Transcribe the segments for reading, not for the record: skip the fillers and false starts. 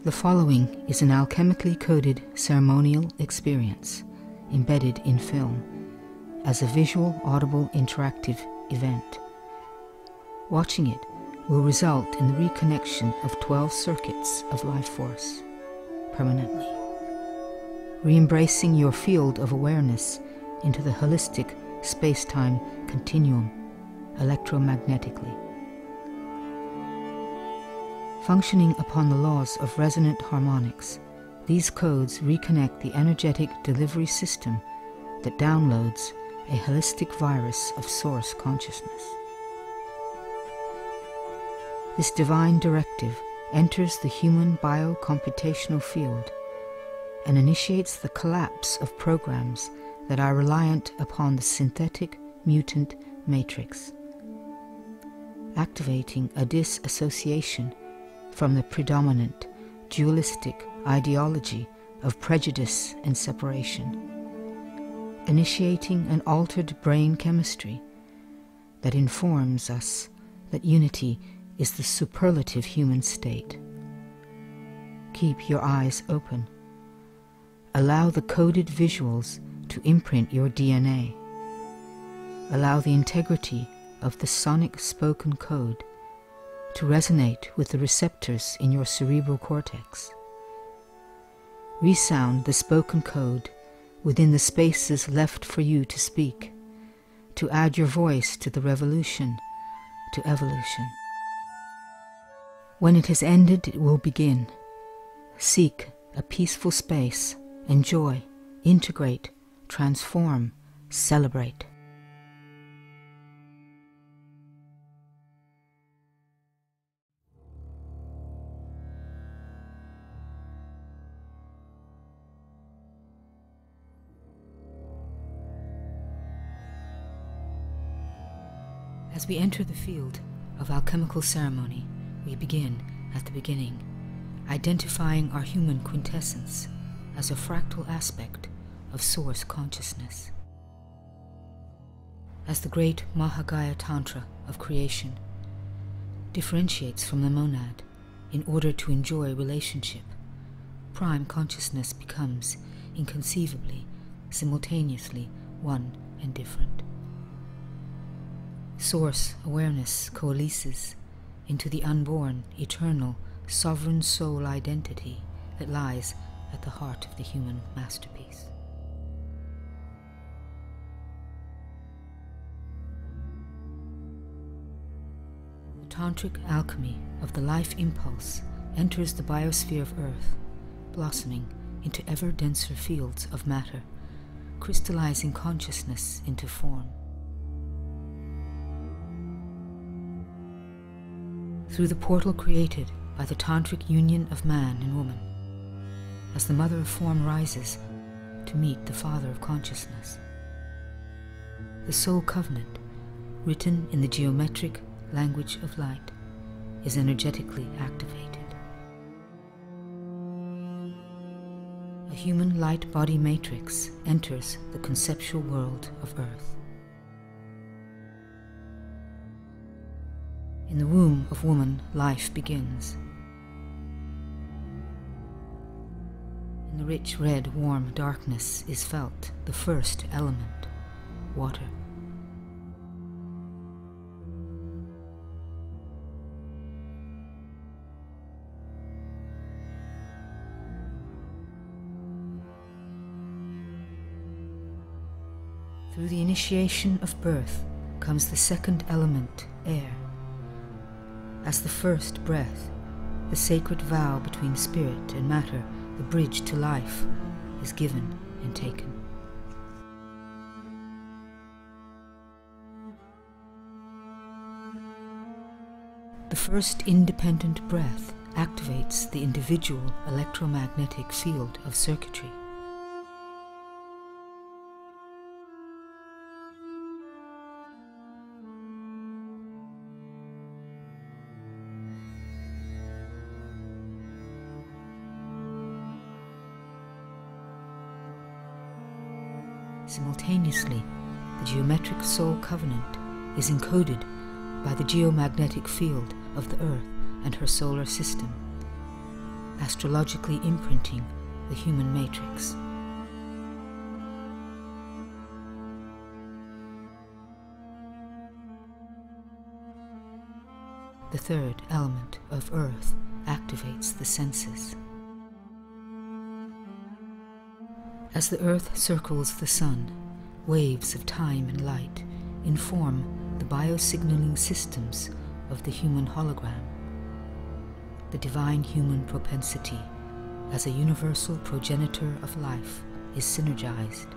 The following is an alchemically coded ceremonial experience embedded in film as a visual, audible, interactive event. Watching it will result in the reconnection of 12 circuits of life force permanently, re-embracing your field of awareness into the holistic space-time continuum electromagnetically. Functioning upon the laws of resonant harmonics, these codes reconnect the energetic delivery system that downloads a holistic virus of source consciousness. This divine directive enters the human biocomputational field and initiates the collapse of programs that are reliant upon the synthetic mutant matrix, activating a disassociation from the predominant dualistic ideology of prejudice and separation, initiating an altered brain chemistry that informs us that unity is the superlative human state. Keep your eyes open. Allow the coded visuals to imprint your DNA. Allow the integrity of the sonic spoken code to resonate with the receptors in your cerebral cortex. Resound the spoken code within the spaces left for you to speak, to add your voice to the revolution, to evolution. When it has ended, it will begin. Seek a peaceful space, enjoy, integrate, transform, celebrate. As we enter the field of alchemical ceremony, we begin at the beginning, identifying our human quintessence as a fractal aspect of source consciousness. As the great Mahagaya Tantra of creation differentiates from the monad in order to enjoy relationship, prime consciousness becomes inconceivably, simultaneously one and different. Source awareness coalesces into the unborn, eternal, sovereign soul identity that lies at the heart of the human masterpiece. The tantric alchemy of the life impulse enters the biosphere of Earth, blossoming into ever denser fields of matter, crystallizing consciousness into form. Through the portal created by the tantric union of man and woman, as the mother of form rises to meet the father of consciousness. The soul covenant, written in the geometric language of light, is energetically activated. A human light body matrix enters the conceptual world of Earth. In the womb of woman, life begins. In the rich red, warm darkness is felt the first element, water. Through the initiation of birth comes the second element, air. As the first breath, the sacred vow between spirit and matter, the bridge to life, is given and taken. The first independent breath activates the individual electromagnetic field of circuitry. Simultaneously, the geometric soul covenant is encoded by the geomagnetic field of the Earth and her solar system, astrologically imprinting the human matrix. The third element of earth activates the senses. As the earth circles the sun, waves of time and light inform the biosignaling systems of the human hologram. The divine human propensity as a universal progenitor of life is synergized.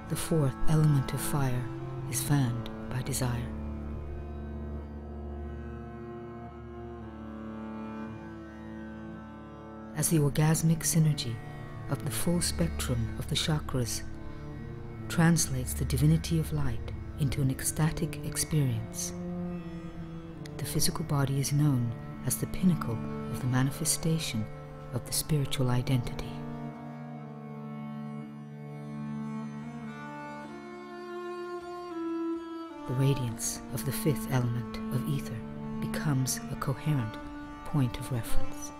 The fourth element of fire is fanned by desire. As the orgasmic synergy of the full spectrum of the chakras translates the divinity of light into an ecstatic experience, the physical body is known as the pinnacle of the manifestation of the spiritual identity. The radiance of the fifth element of ether becomes a coherent point of reference.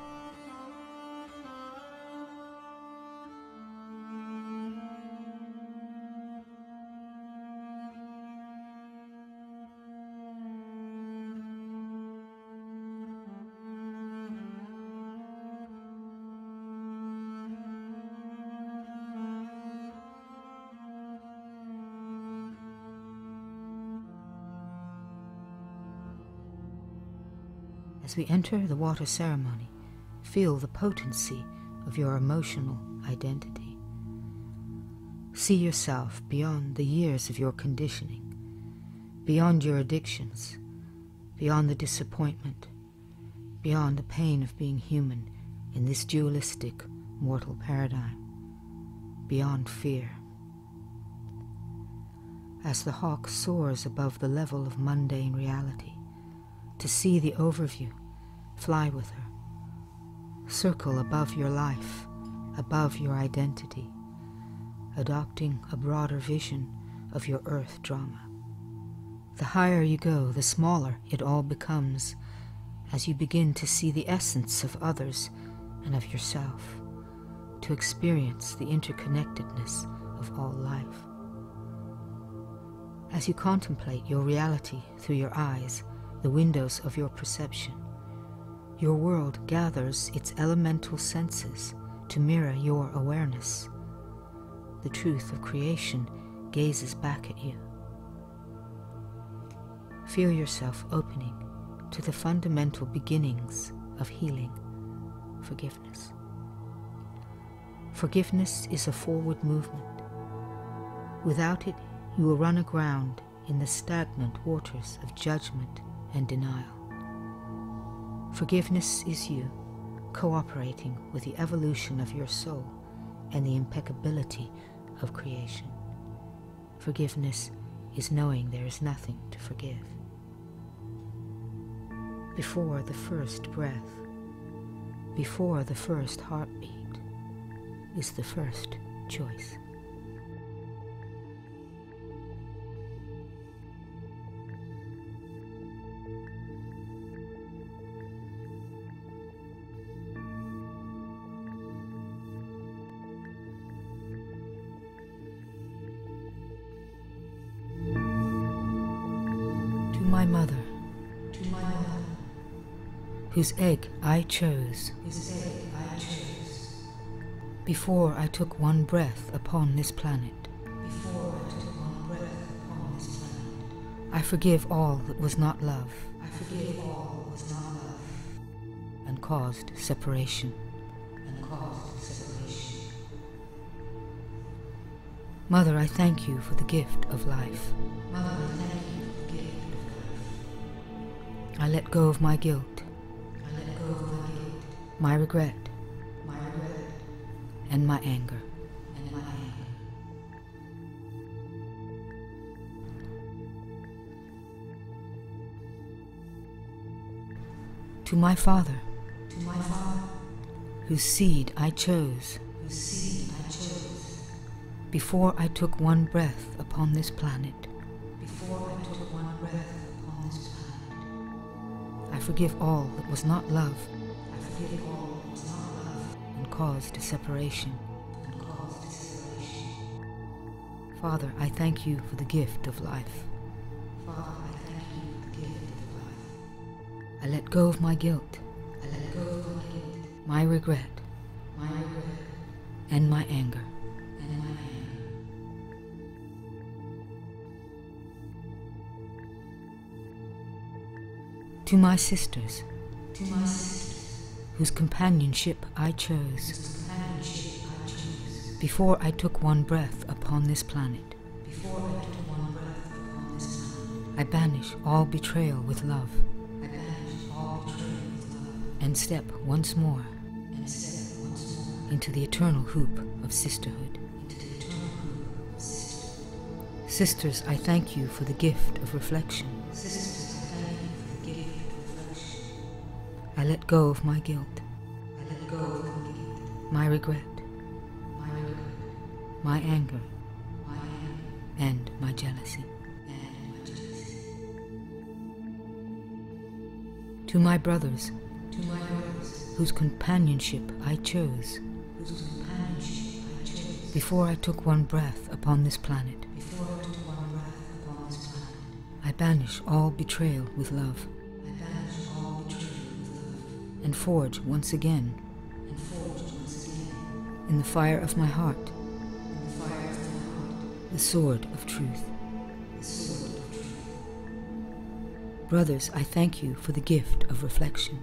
As we enter the water ceremony, feel the potency of your emotional identity. See yourself beyond the years of your conditioning, beyond your addictions, beyond the disappointment, beyond the pain of being human in this dualistic, mortal paradigm, beyond fear. As the hawk soars above the level of mundane reality, to see the overview, fly with her. Circle above your life, above your identity, adopting a broader vision of your earth drama. The higher you go, the smaller it all becomes as you begin to see the essence of others and of yourself, to experience the interconnectedness of all life. As you contemplate your reality through your eyes, the windows of your perception, your world gathers its elemental senses to mirror your awareness. The truth of creation gazes back at you. Feel yourself opening to the fundamental beginnings of healing, forgiveness. Forgiveness is a forward movement. Without it, you will run aground in the stagnant waters of judgment and denial. Forgiveness is you cooperating with the evolution of your soul and the impeccability of creation. Forgiveness is knowing there is nothing to forgive. Before the first breath, before the first heartbeat, is the first choice. My mother, whose egg I chose, before I took one breath upon this planet. I forgive all that was not love, and caused separation. Mother, I thank you for the gift of life. I let go of my guilt, my regret, and my anger. To my father, whose seed I chose, before I took one breath upon this planet. before I took one breath upon this planet. I forgive all that was not love. I forgive all that was not love and caused separation. Father, I thank you for the gift of life. Father, I thank you for the gift of life. I let go of my guilt. I let go of my guilt. My regret. My regret. And my anger. And my anger. To my sisters. To my sisters. Whose companionship I chose. Before I took one breath upon this planet. Before I took one breath upon this planet. I banish all betrayal with love. I banish all betrayal with love. And step once more. And step once more. Into the eternal hoop of sisterhood. Into the eternal hoop of sisterhood. Sisters, I thank you for the gift of reflection. Sisters, I thank you for the gift of reflection. I let go of my guilt. I let go of my guilt. My regret. My anger, and my jealousy. To my brothers, whose companionship I chose, before I took one breath upon this planet, I banish all betrayal with love, and forge once again, in the fire of my heart, the sword of truth. Brothers, I thank you for the gift of reflection.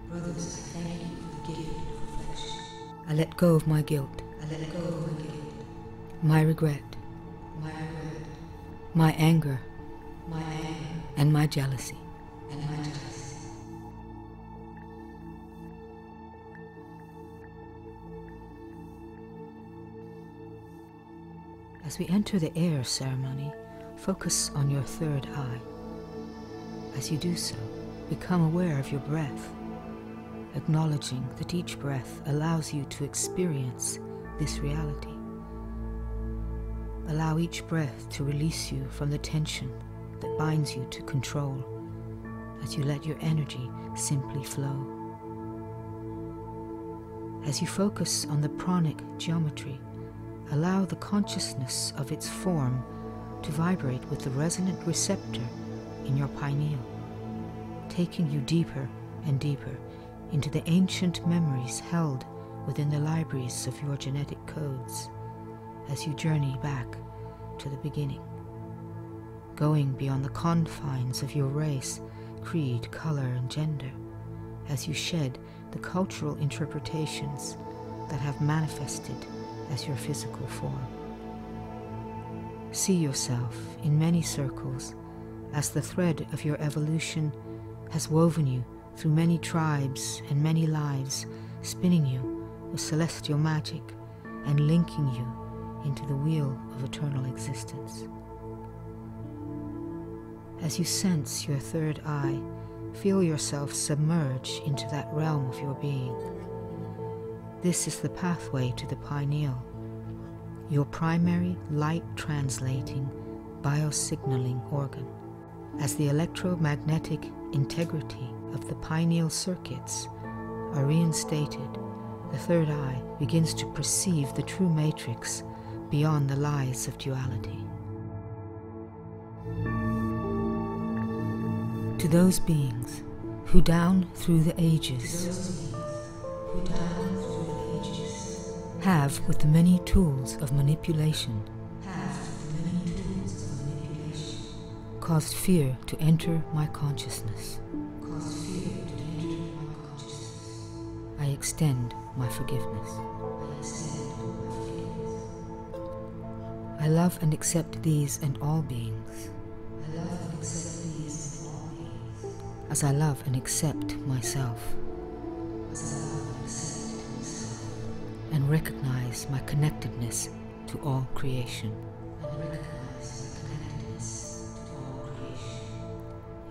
Brothers, I thank you for the gift of reflection. I let go of my guilt. I let go of my guilt. My regret. My regret. My anger. My anger. And my jealousy. And my jealousy. As we enter the air ceremony, focus on your third eye. As you do so, become aware of your breath, acknowledging that each breath allows you to experience this reality. Allow each breath to release you from the tension that binds you to control, as you let your energy simply flow. As you focus on the pranic geometry, allow the consciousness of its form to vibrate with the resonant receptor in your pineal, taking you deeper and deeper into the ancient memories held within the libraries of your genetic codes as you journey back to the beginning, going beyond the confines of your race, creed, color, and gender, as you shed the cultural interpretations that have manifested as your physical form. See yourself in many circles as the thread of your evolution has woven you through many tribes and many lives, spinning you with celestial magic and linking you into the wheel of eternal existence. As you sense your third eye, feel yourself submerge into that realm of your being. This is the pathway to the pineal, your primary light-translating biosignaling organ. As the electromagnetic integrity of the pineal circuits are reinstated, the third eye begins to perceive the true matrix beyond the lies of duality. To those beings who down through the ages have, with the many tools of manipulation, caused fear to enter my consciousness, I extend my forgiveness. I love and accept these and all beings, as I love and accept myself, and recognize my connectedness to all creation.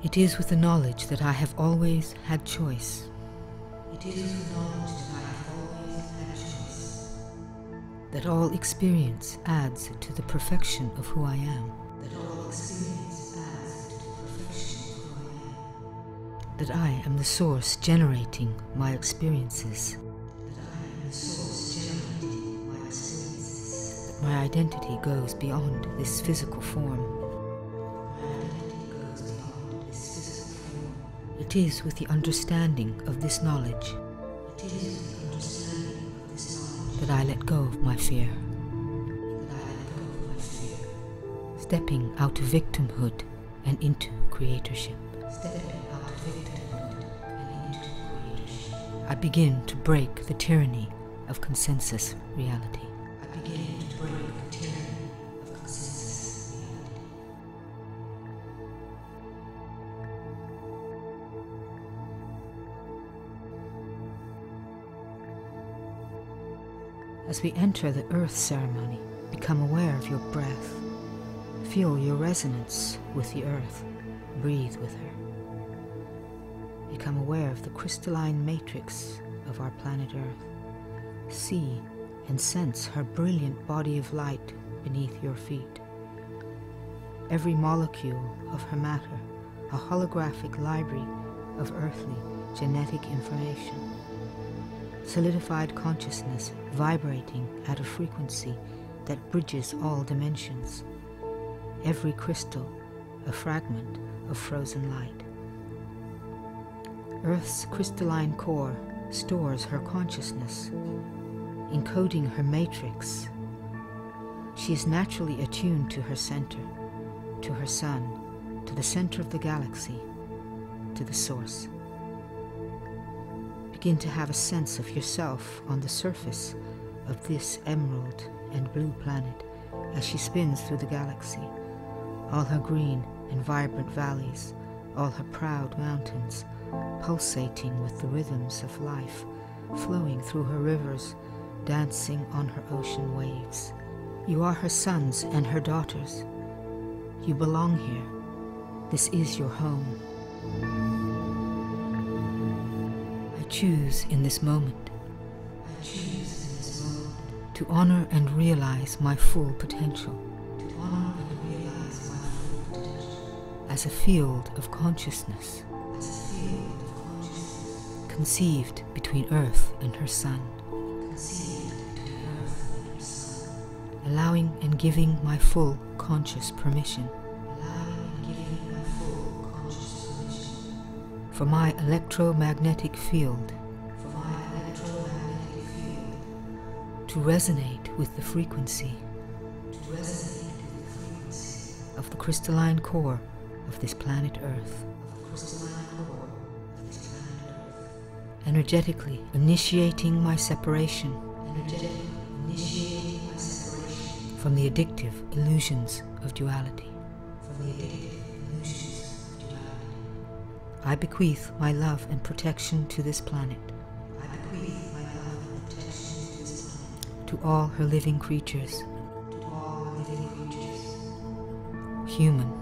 It is with the knowledge that I have always had choice. That all experience adds to the perfection of who I am. that I am the source generating my experiences. That my identity goes beyond this physical form. It is with the understanding of this knowledge that I let go of my fear. Stepping out of victimhood and into creatorship. I begin to break the tyranny of consensus reality. As we enter the earth ceremony, become aware of your breath. Feel your resonance with the earth. Breathe with her. Become aware of the crystalline matrix of our planet Earth. See and sense her brilliant body of light beneath your feet. Every molecule of her matter, a holographic library of earthly genetic information. Solidified consciousness vibrating at a frequency that bridges all dimensions. Every crystal a fragment of frozen light. Earth's crystalline core stores her consciousness, encoding her matrix. She is naturally attuned to her center, to her sun, to the center of the galaxy, to the source. Begin to have a sense of yourself on the surface of this emerald and blue planet as she spins through the galaxy, all her green and vibrant valleys, all her proud mountains, pulsating with the rhythms of life, flowing through her rivers, dancing on her ocean waves. You are her sons and her daughters. You belong here. This is your home. I choose in this moment to honor and realize my full potential. As a field of consciousness, conceived between Earth and her sun, allowing and giving my full conscious permission for my electromagnetic field to resonate with the frequency of the crystalline core of this planet Earth. Energetically initiating my separation from the addictive illusions of duality. I bequeath my love and protection to this planet, to all her living creatures, human,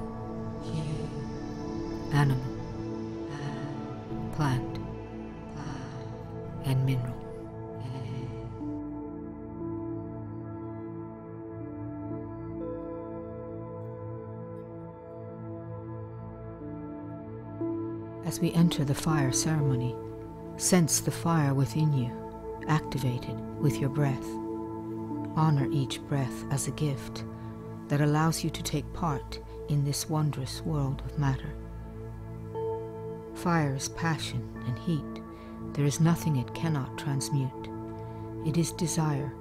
animal, plant, and mineral. As we enter the fire ceremony, sense the fire within you, activated with your breath. Honor each breath as a gift that allows you to take part in this wondrous world of matter. Fire is passion and heat. There is nothing it cannot transmute. It is desire,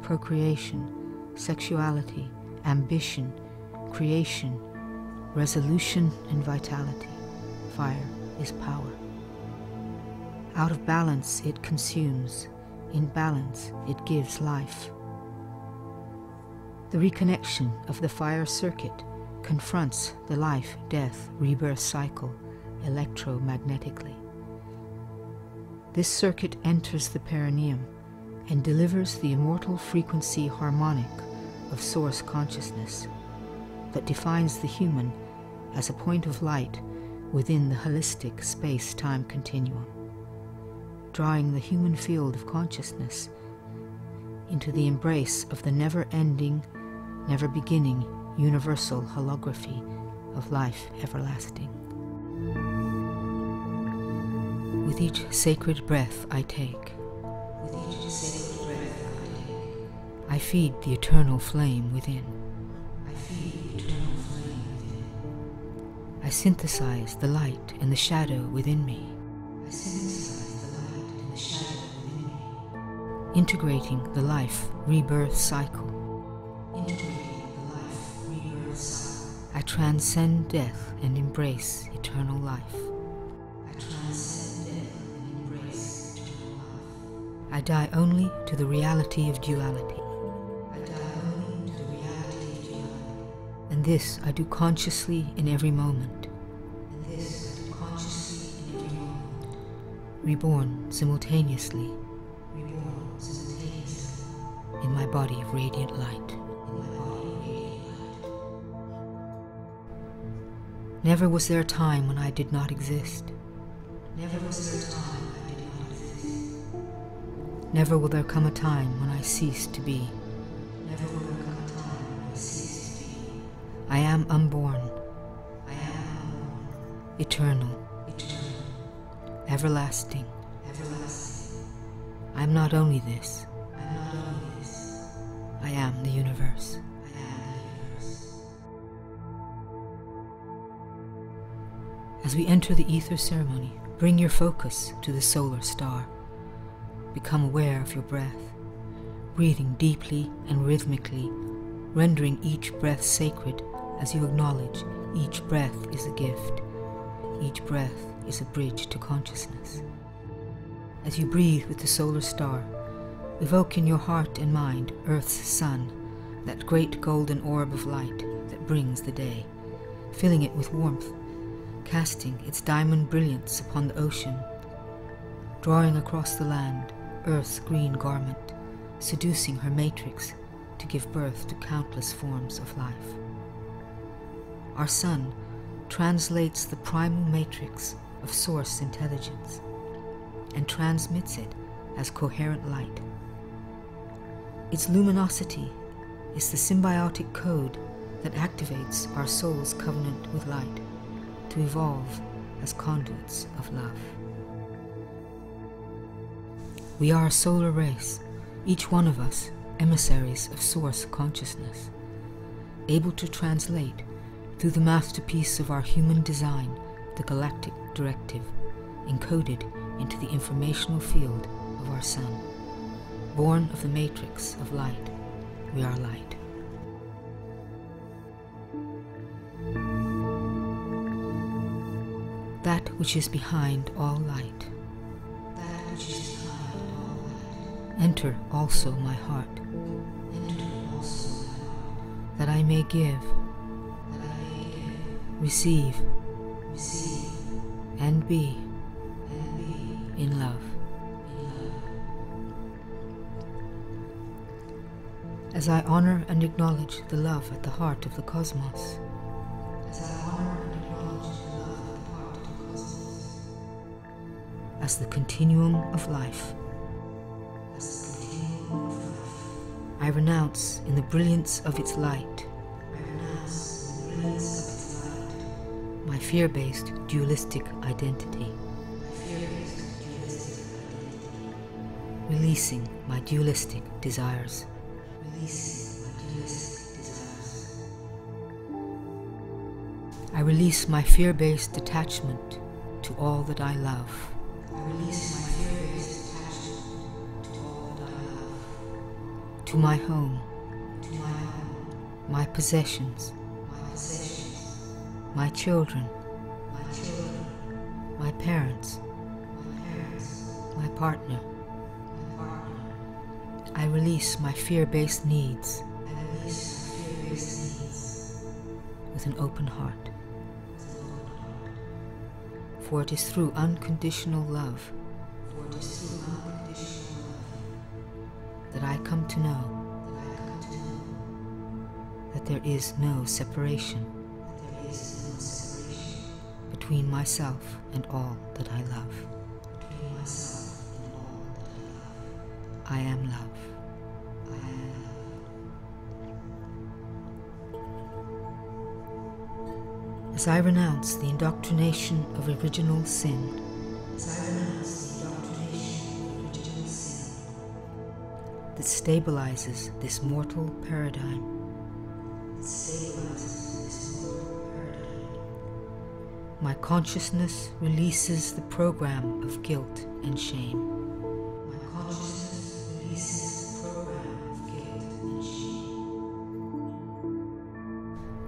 procreation, sexuality, ambition, creation, resolution, and vitality. Fire is power. Out of balance, it consumes. In balance, it gives life. The reconnection of the fire circuit confronts the life, death, rebirth cycle electromagnetically. This circuit enters the perineum and delivers the immortal frequency harmonic of source consciousness that defines the human as a point of light within the holistic space-time continuum, drawing the human field of consciousness into the embrace of the never-ending, never-beginning universal holography of life everlasting. With each sacred breath I take, I feed the eternal flame within. I synthesize the light and the shadow within me. Integrating the life rebirth cycle. I transcend death and embrace eternal life. I die only to the reality of duality. And this I do consciously in every moment. Reborn simultaneously in my body of radiant light. Never was there a time when I did not exist. Never will there come a time when I cease to be. I am unborn, eternal, everlasting. I am not only this, I am the universe. As we enter the ether ceremony, bring your focus to the solar star. Become aware of your breath, breathing deeply and rhythmically, rendering each breath sacred as you acknowledge each breath is a gift. Each breath is a bridge to consciousness. As you breathe with the solar star, evoke in your heart and mind Earth's sun, that great golden orb of light that brings the day, filling it with warmth, casting its diamond brilliance upon the ocean, drawing across the land Earth's green garment, seducing her matrix to give birth to countless forms of life. Our sun translates the primal matrix of source intelligence and transmits it as coherent light. Its luminosity is the symbiotic code that activates our soul's covenant with light to evolve as conduits of love. We are a solar race, each one of us emissaries of source consciousness, able to translate through the masterpiece of our human design the galactic directive encoded into the informational field of our sun. Born of the matrix of light, we are light. That which is behind all light. Enter also my heart, that I may give, receive, and be in love. As I honor and acknowledge the love at the heart of the cosmos, as the continuum of life, I renounce in the brilliance of its light my fear-based dualistic identity, releasing my dualistic desires. I release my fear-based attachment to all that I love. To my home, my possessions, my children, my parents, my partner. I release my fear-based needs with an open heart. For it is through unconditional love that I come to know that there is no separation between myself and all that I love. I am love. As I renounce the indoctrination of original sin, that stabilizes this mortal paradigm. My consciousness releases the program of guilt and shame.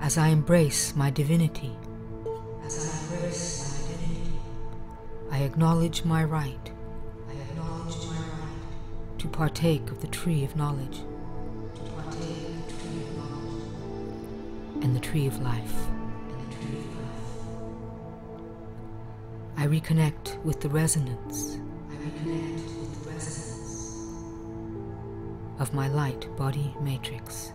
As I embrace my divinity, I acknowledge my right to partake of the tree of knowledge and the tree of life. I reconnect with the resonance of my light body matrix,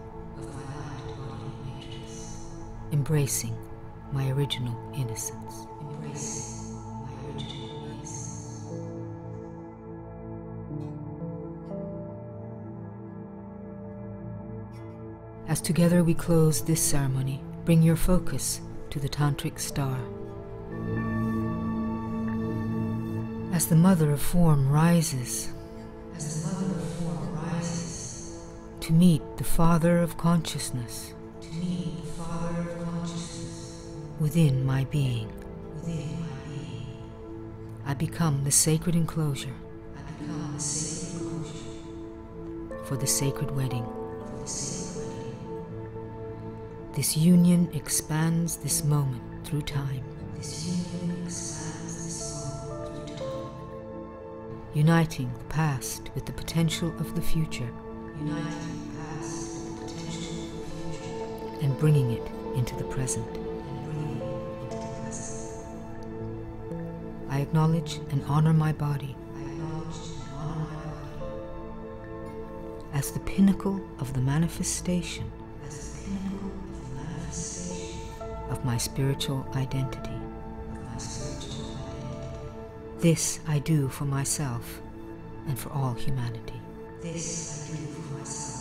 embracing my original innocence. As together we close this ceremony, bring your focus to the tantric star. As the mother of form rises to meet the father of consciousness within my being, I become the sacred enclosure for the sacred wedding. This union expands this moment through time, uniting the past with the potential of the future, and bringing it into the present. I acknowledge and honor my body as the pinnacle of the manifestation of my spiritual identity. This I do for myself and for all humanity. This I do for myself.